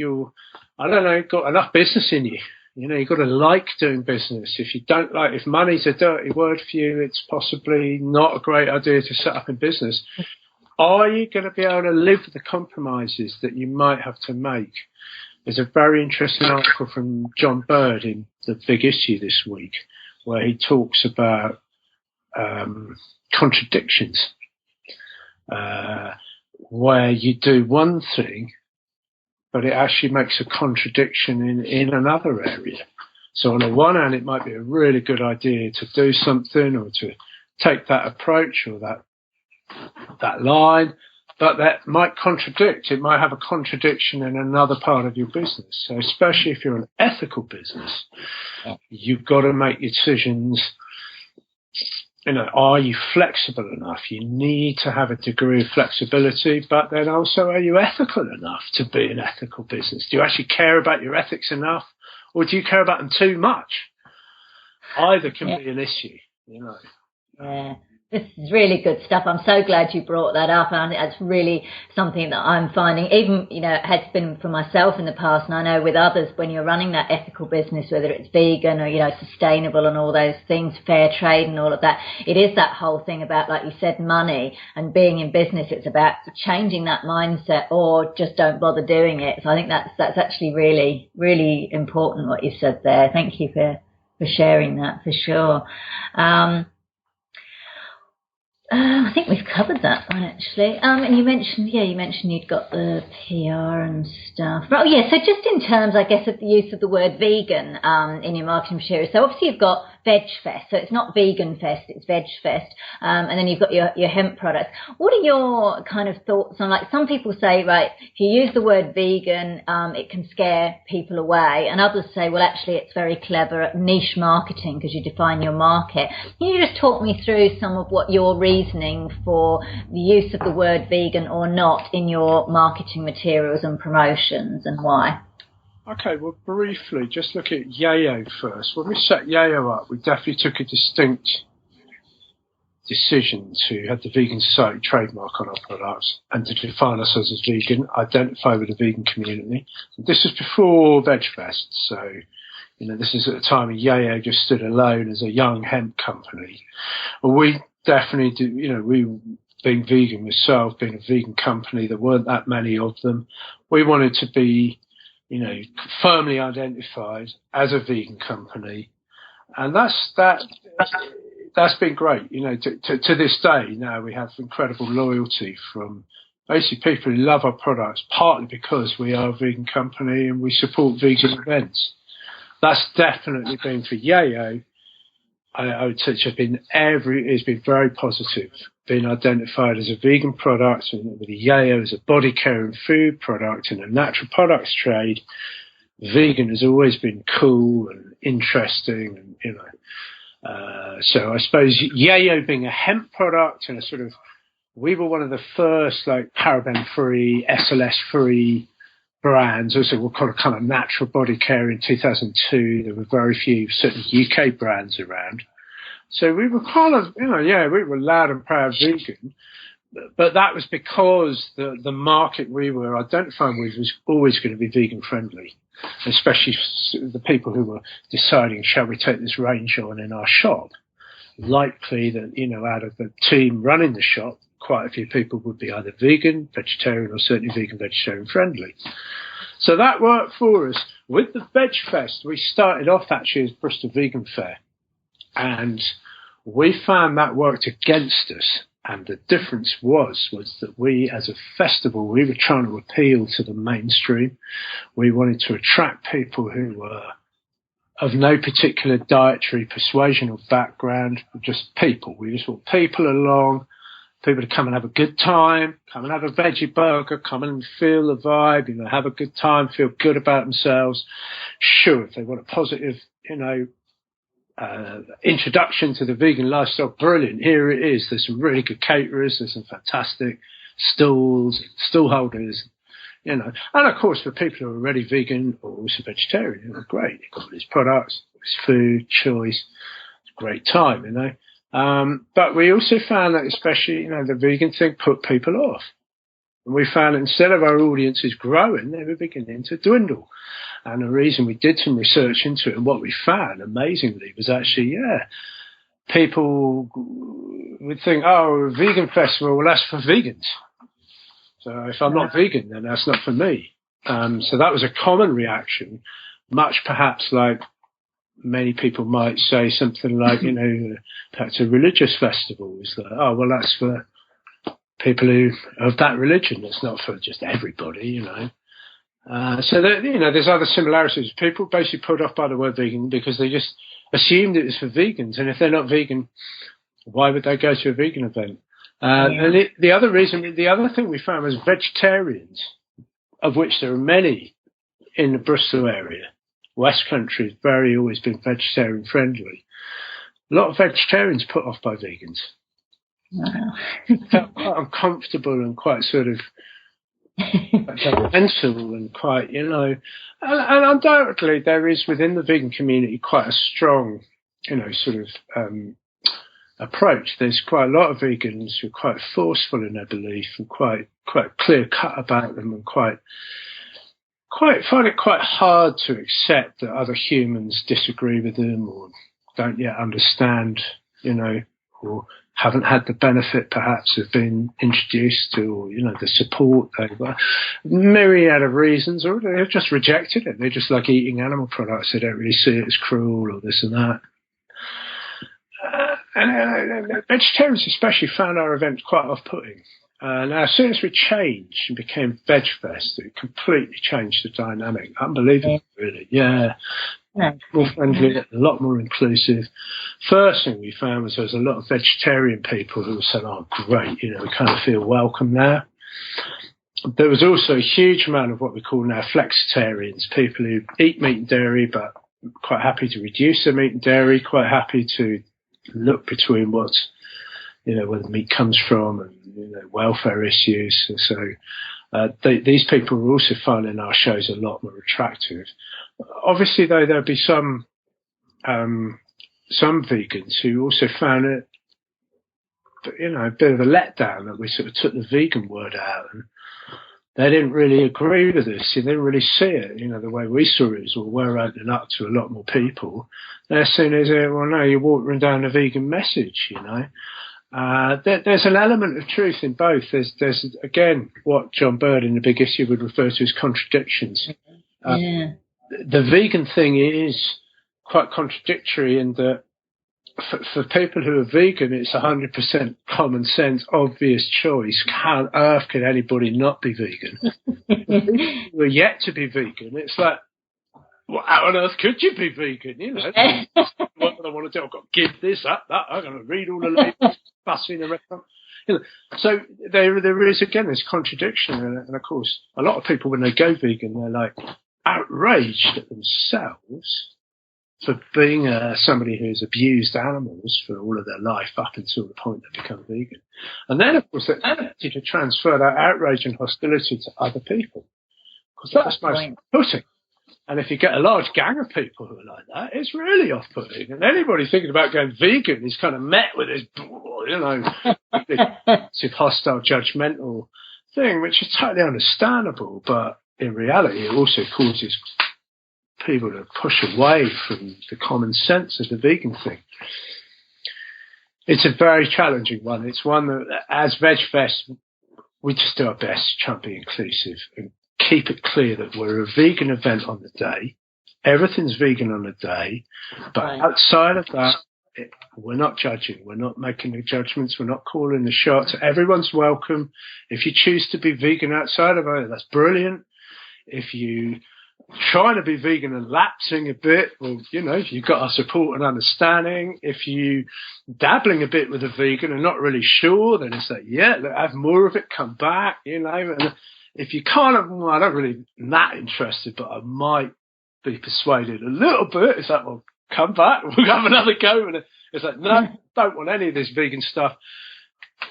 got enough business in you. You've got to like doing business. If money's a dirty word for you, it's possibly not a great idea to set up a business. Are you going to be able to live with the compromises that you might have to make? There's a very interesting article from John Bird in The Big Issue this week, where he talks about contradictions, where you do one thing, but it actually makes a contradiction in another area. So on the one hand, it might be a really good idea to do something or to take that approach or that line, but that might contradict. It might have a contradiction in another part of your business. So especially if you're an ethical business, you've got to make decisions. Are you flexible enough? You need to have a degree of flexibility, but then also, are you ethical enough to be an ethical business? Do you actually care about your ethics enough, or do you care about them too much? Either can be an issue, Yeah. This is really good stuff. I'm so glad you brought that up, and it's really something that I'm finding, even, it has been for myself in the past, and I know with others, when you're running that ethical business, whether it's vegan or, sustainable and all those things, fair trade and all of that, it is that whole thing about, like you said, money and being in business. It's about changing that mindset or just don't bother doing it. So I think that's actually really, really important what you said there. Thank you for sharing that, for sure. I think we've covered that one actually. And you mentioned you'd got the PR and stuff. Right, so just in terms, I guess, of the use of the word vegan in your marketing material. So obviously you've got VegFest, so it's not Vegan Fest, it's VegFest, and then you've got your hemp products. What are your kind of thoughts on, like, some people say, right, if you use the word vegan, it can scare people away, and others say, well, actually, it's very clever at niche marketing because you define your market. Can you just talk me through some of what your reasoning for the use of the word vegan or not in your marketing materials and promotions, and why? Okay, well, briefly, just look at Yaoh first. When we set Yaoh up, we definitely took a distinct decision to have the Vegan Society trademark on our products and to define ourselves as vegan, identify with the vegan community. This was before VegFest, so this is at the time when Yaoh just stood alone as a young hemp company. Well, we definitely do. We being vegan myself, being a vegan company, there weren't that many of them. We wanted to be, firmly identified as a vegan company. And that's been great. To this day now we have incredible loyalty from basically people who love our products, partly because we are a vegan company and we support vegan events. That's definitely been for Yaoh. I would say it's been very positive, being identified as a vegan product, and with Yaoh as a body care and food product in a natural products trade. Vegan has always been cool and interesting, and so I suppose Yaoh being a hemp product and we were one of the first paraben-free, SLS-free brands. Also, we'll call it kind of natural body care in 2002. There were very few, certainly UK brands around. So we were kind of, we were loud and proud vegan. But that was because the market we were identifying with was always going to be vegan friendly, especially the people who were deciding, shall we take this range on in our shop? Likely that, out of the team running the shop, quite a few people would be either vegan, vegetarian, or certainly vegan, vegetarian friendly. So that worked for us. With the VegFest, we started off actually as Bristol Vegan Fair, and we found that worked against us. And the difference was that we, as a festival, we were trying to appeal to the mainstream. We wanted to attract people who were of no particular dietary persuasion or background, just people. We just want people along, people to come and have a good time, come and have a veggie burger, come and feel the vibe, have a good time, feel good about themselves. Sure, if they want a positive, introduction to the vegan lifestyle, brilliant. Here it is. There's some really good caterers. There's some fantastic stalls, stall holders, And of course, for people who are already vegan or also vegetarian, great. You've got all these products, this food, choice. It's a great time, But we also found that especially, the vegan thing put people off. And we found that instead of our audiences growing, they were beginning to dwindle. And the reason we did some research into it, and what we found, amazingly, was actually, people would think, a vegan festival, well, that's for vegans. So if I'm not vegan, then that's not for me. So that was a common reaction, much perhaps like many people might say something like, perhaps a religious festival is like, well, that's for people who of that religion. It's not for just everybody, So that, there's other similarities. People basically put off by the word vegan because they just assumed it was for vegans, and if they're not vegan, why would they go to a vegan event? And the other thing we found was vegetarians, of which there are many in the Bristol area. West Country has always been vegetarian friendly. A lot of vegetarians put off by vegans. Wow. Felt quite uncomfortable and quite sort of mental and quite, and undoubtedly there is within the vegan community quite a strong, approach. There's quite a lot of vegans who are quite forceful in their belief and quite clear cut about them and quite find it quite hard to accept that other humans disagree with them or don't yet understand, or haven't had the benefit perhaps of being introduced to, or, the support over myriad of reasons, or they've just rejected it. They're just like eating animal products. They don't really see it as cruel or this and that. And vegetarians especially found our event quite off-putting. Now, as soon as we changed and became VegFest, it completely changed the dynamic. Unbelievable, really. Yeah. More friendly, a lot more inclusive. First thing we found was there was a lot of vegetarian people who were saying, great, we kind of feel welcome now. There was also a huge amount of what we call now flexitarians, people who eat meat and dairy but quite happy to reduce their meat and dairy, quite happy to look between what's, where the meat comes from and, welfare issues. And so these people were also finding our shows a lot more attractive. Obviously, though, there'll be some vegans who also found it, a bit of a letdown that we sort of took the vegan word out, and they didn't really agree with us. They didn't really see it. The way we saw it is, we're opening up to a lot more people. They're saying, well, no, you're watering down a vegan message, There's an element of truth in both. There's again what John Bird in The Big Issue would refer to as contradictions. The vegan thing is quite contradictory in that for people who are vegan, it's 100% common sense, obvious choice. How on earth could anybody not be vegan? We're yet to be vegan. It's like, well, how on earth could you be vegan? You know, what do I want to do? I've got to give this, that. I'm going to read all the labels, fussy in the restaurant. You know, so there is, again, this contradiction. And of course, a lot of people, when they go vegan, they're like outraged at themselves for being somebody who's abused animals for all of their life up until the point they become vegan. And then, of course, they're tempted to transfer that outrage and hostility to other people, because that's most off-putting. And if you get a large gang of people who are like that, it's really off-putting. And anybody thinking about going vegan is kind of met with this, you know, hostile, judgmental thing, which is totally understandable. But in reality, it also causes people to push away from the common sense of the vegan thing. It's a very challenging one. It's one that, as VegFest, we just do our best to try and be inclusive and keep it clear that we're a vegan event on the day. Everything's vegan on the day. But outside of that, we're not judging. We're not making the judgments. We're not calling the shots. Everyone's welcome. If you choose to be vegan outside of it, that's brilliant. If you trying to be vegan and lapsing a bit, well, you know, you've got our support and understanding. If you dabbling a bit with a vegan and not really sure, then it's like, yeah, have more of it, come back, you know. And if you kind of, well, I'm not really that interested, but I might be persuaded a little bit, it's like, well, come back, we'll have another go. And it's like, no, don't want any of this vegan stuff.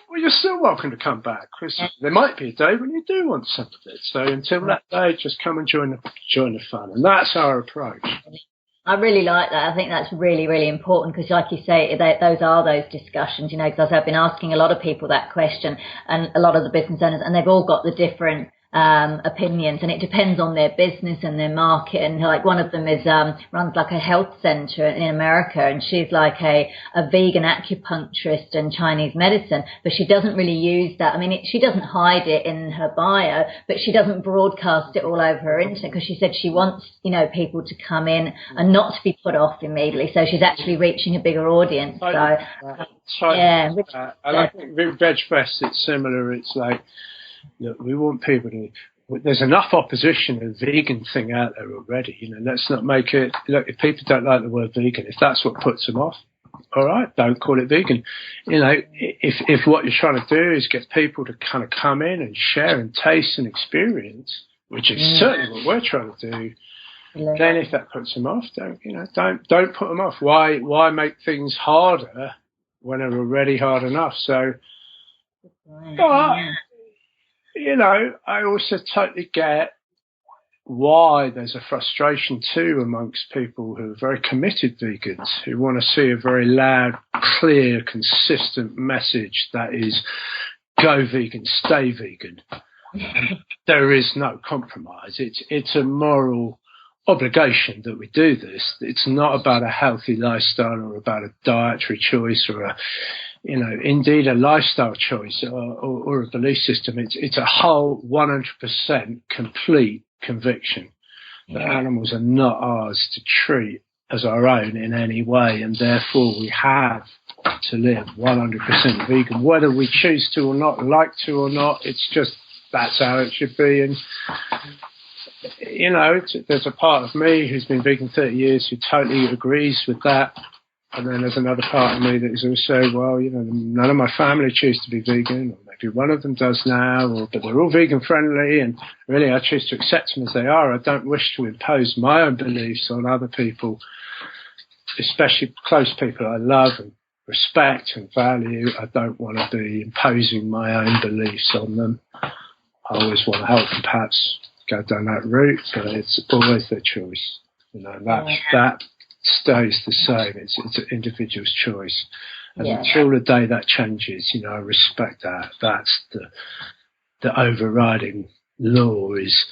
Well, you're still welcome to come back, because there might be a day when you do want some of it. So until that day, just come and join the fun. And that's our approach. I really like that. I think that's really, really important, because like you say, those are those discussions, you know, because I've been asking a lot of people that question, and a lot of the business owners, and they've all got the different opinions, and it depends on their business and their market. And like one of them is runs like a health center in America, and she's like a vegan acupuncturist and Chinese medicine, but she doesn't really use that. I mean, she doesn't hide it in her bio, but she doesn't broadcast it all over her internet, because she said she wants, you know, people to come in and not to be put off immediately. So she's actually reaching a bigger audience. And I think with VegFest it's similar. It's like, look, we want people to. There's enough opposition to the vegan thing out there already. You know, let's not make it. Look, if people don't like the word vegan, if that's what puts them off, all right, don't call it vegan. You know, if what you're trying to do is get people to kind of come in and share and taste and experience, which is certainly what we're trying to do, then if that puts them off, don't put them off. Why make things harder when they're already hard enough? So, you know, I also totally get why there's a frustration too amongst people who are very committed vegans, who want to see a very loud, clear, consistent message that is go vegan, stay vegan. There is no compromise. It's a moral obligation that we do this. It's not about a healthy lifestyle or about a dietary choice or a, you know, indeed a lifestyle choice or a belief system. It's a whole 100% complete conviction that animals are not ours to treat as our own in any way, and therefore we have to live 100% vegan, whether we choose to or not, like to or not. It's just, that's how it should be. And you know, there's a part of me who's been vegan 30 years who totally agrees with that. And then there's another part of me that is also, well, you know, none of my family choose to be vegan, or maybe one of them does now, but they're all vegan friendly, and really I choose to accept them as they are. I don't wish to impose my own beliefs on other people, especially close people I love and respect and value. I don't want to be imposing my own beliefs on them. I always want to help them perhaps go down that route, but it's always their choice. You know, that stays the same. It's an individual's choice. And until the day that changes, you know, I respect that. That's the overriding law is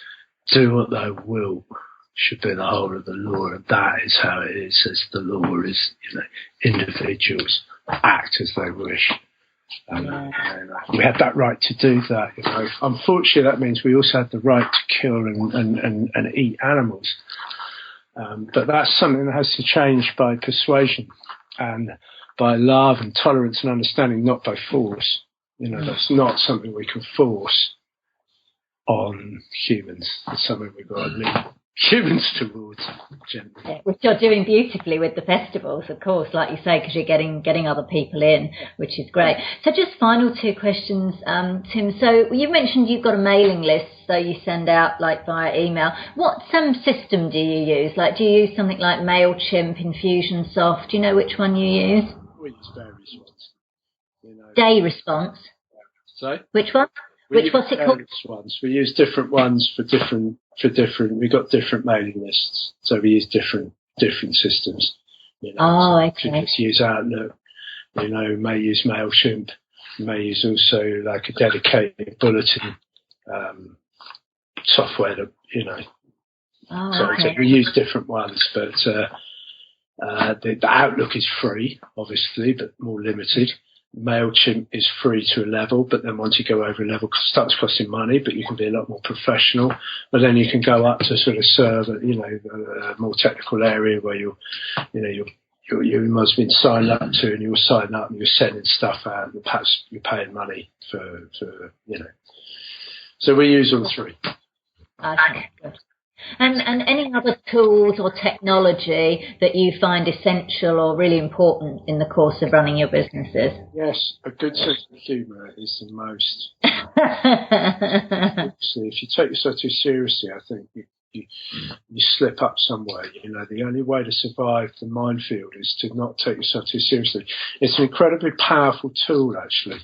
do what they will should be the whole of the law, and that is how it is, as the law is, you know, individuals act as they wish. We had that right to do that. Unfortunately, that means we also had the right to kill and eat animals. But that's something that has to change by persuasion and by love and tolerance and understanding, not by force. That's not something we can force on humans. It's something we've got to lead humans towards gently. Yeah, which you're doing beautifully with the festivals, of course, like you say, because you're getting other people in, which is great. So just final two questions, Tim. So you mentioned you've got a mailing list, so you send out like via email. What system do you use? Like, do you use something like MailChimp, Infusionsoft? Do you know which one you use? We use various ones. Day response. Sorry? Which one? What's it called? Ones. We use different ones for different. We've got different mailing lists, so we use different systems. Okay. So just use Outlook. May use MailChimp. May use also like a dedicated bulletin software that So we use different ones, but the Outlook is free, obviously, but more limited. MailChimp is free to a level, but then once you go over a level, it starts costing money, but you can be a lot more professional. But then you can go up to sort of serve, a more technical area where you must have been signed up to, and you're signing up and you're sending stuff out, and perhaps you're paying money for. So we use all three. Okay, good. And any other tools or technology that you find essential or really important in the course of running your businesses? Yes, a good sense of humour is the most. If you take yourself too seriously, I think you slip up somewhere. The only way to survive the minefield is to not take yourself too seriously. It's an incredibly powerful tool, actually.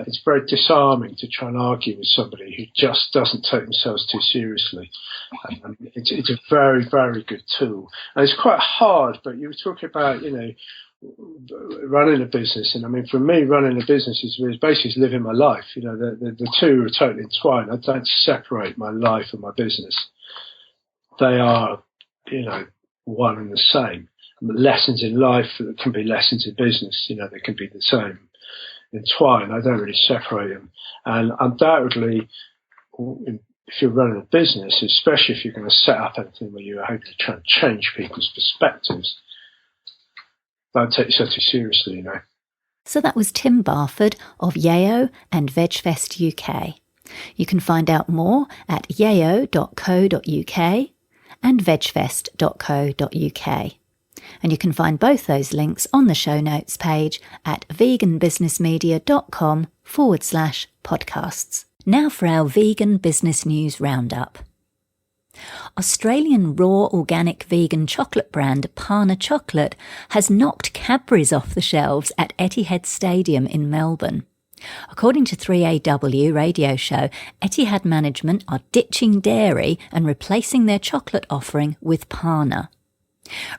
It's very disarming to try and argue with somebody who just doesn't take themselves too seriously. It's a very, very good tool. And it's quite hard, but you were talking about, running a business. And for me, running a business is basically living my life. The two are totally entwined. I don't separate my life and my business. They are, one and the same. Lessons in life can be lessons in business. They can be the same. Entwined. I don't really separate them. And undoubtedly, if you're running a business, especially if you're going to set up anything where you're hoping to try and change people's perspectives, don't take yourself too seriously, So that was Tim Barford of Yaoh and VegFestUK. You can find out more at yaoh.co.uk and vegfest.co.uk. And you can find both those links on the show notes page at veganbusinessmedia.com/podcasts. Now for our vegan business news roundup. Australian raw organic vegan chocolate brand Parna Chocolate has knocked Cadbury's off the shelves at Etihad Stadium in Melbourne. According to 3AW radio show, Etihad management are ditching dairy and replacing their chocolate offering with Parna.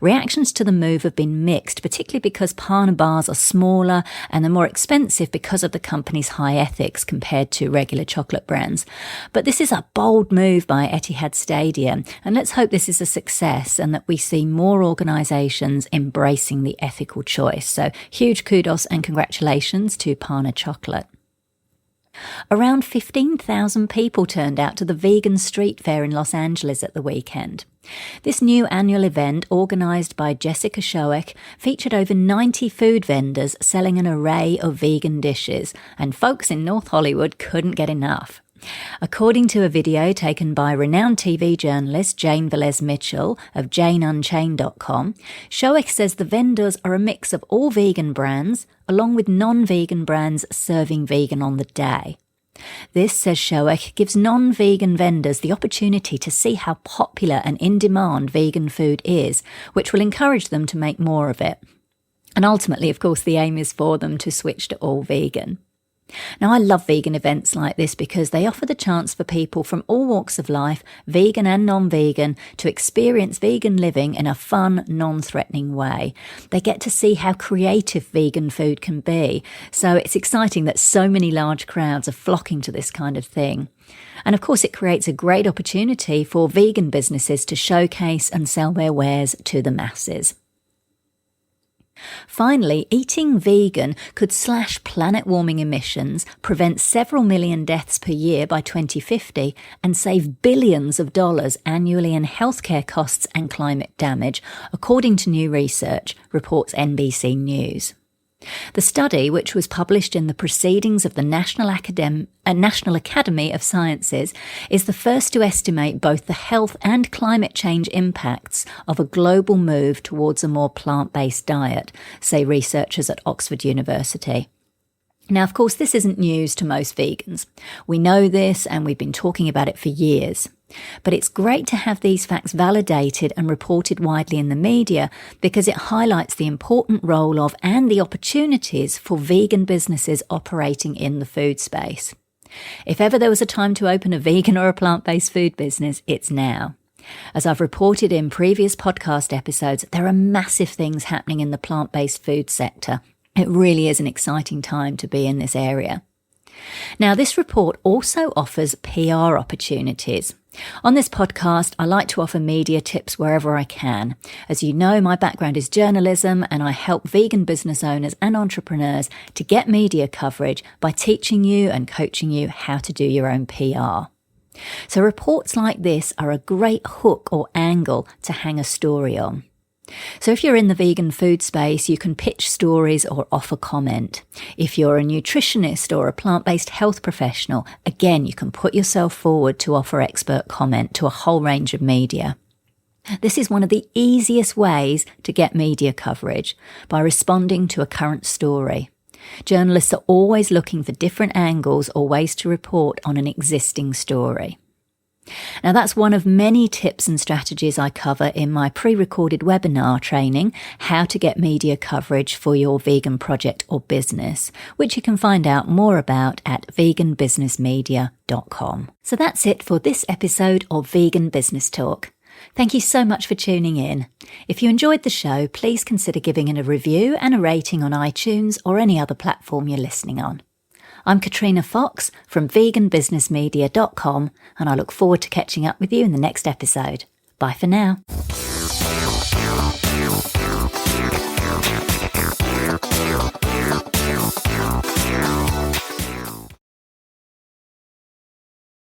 Reactions to the move have been mixed, particularly because Parna bars are smaller and they're more expensive because of the company's high ethics compared to regular chocolate brands. But this is a bold move by Etihad Stadium, and let's hope this is a success and that we see more organisations embracing the ethical choice. So huge kudos and congratulations to Parna Chocolate. Around 15,000 people turned out to the Vegan Street Fair in Los Angeles at the weekend. This new annual event, organised by Jessica Shoek, featured over 90 food vendors selling an array of vegan dishes, and folks in North Hollywood couldn't get enough. According to a video taken by renowned TV journalist Jane Velez Mitchell of JaneUnchained.com, Shoek says the vendors are a mix of all vegan brands, along with non-vegan brands serving vegan on the day. This, says Shoek, gives non-vegan vendors the opportunity to see how popular and in-demand vegan food is, which will encourage them to make more of it. And ultimately, of course, the aim is for them to switch to all vegan. Now, I love vegan events like this because they offer the chance for people from all walks of life, vegan and non-vegan, to experience vegan living in a fun, non-threatening way. They get to see how creative vegan food can be. So it's exciting that so many large crowds are flocking to this kind of thing. And of course, it creates a great opportunity for vegan businesses to showcase and sell their wares to the masses. Finally, eating vegan could slash planet warming emissions, prevent several million deaths per year by 2050, and save billions of dollars annually in healthcare costs and climate damage, according to new research, reports NBC News. The study, which was published in the Proceedings of the National Academy of Sciences, is the first to estimate both the health and climate change impacts of a global move towards a more plant-based diet, say researchers at Oxford University. Now, of course, this isn't news to most vegans. We know this and we've been talking about it for years. But it's great to have these facts validated and reported widely in the media because it highlights the important role of and the opportunities for vegan businesses operating in the food space. If ever there was a time to open a vegan or a plant-based food business, it's now. As I've reported in previous podcast episodes, there are massive things happening in the plant-based food sector. It really is an exciting time to be in this area. Now, this report also offers PR opportunities. On this podcast, I like to offer media tips wherever I can. As you know, my background is journalism and I help vegan business owners and entrepreneurs to get media coverage by teaching you and coaching you how to do your own PR. So reports like this are a great hook or angle to hang a story on. So if you're in the vegan food space, you can pitch stories or offer comment. If you're a nutritionist or a plant-based health professional, again, you can put yourself forward to offer expert comment to a whole range of media. This is one of the easiest ways to get media coverage, by responding to a current story. Journalists are always looking for different angles or ways to report on an existing story. Now, that's one of many tips and strategies I cover in my pre-recorded webinar training, How to Get Media Coverage for Your Vegan Project or Business, which you can find out more about at veganbusinessmedia.com. So that's it for this episode of Vegan Business Talk. Thank you so much for tuning in. If you enjoyed the show, please consider giving it a review and a rating on iTunes or any other platform you're listening on. I'm Katrina Fox from veganbusinessmedia.com, and I look forward to catching up with you in the next episode. Bye for now.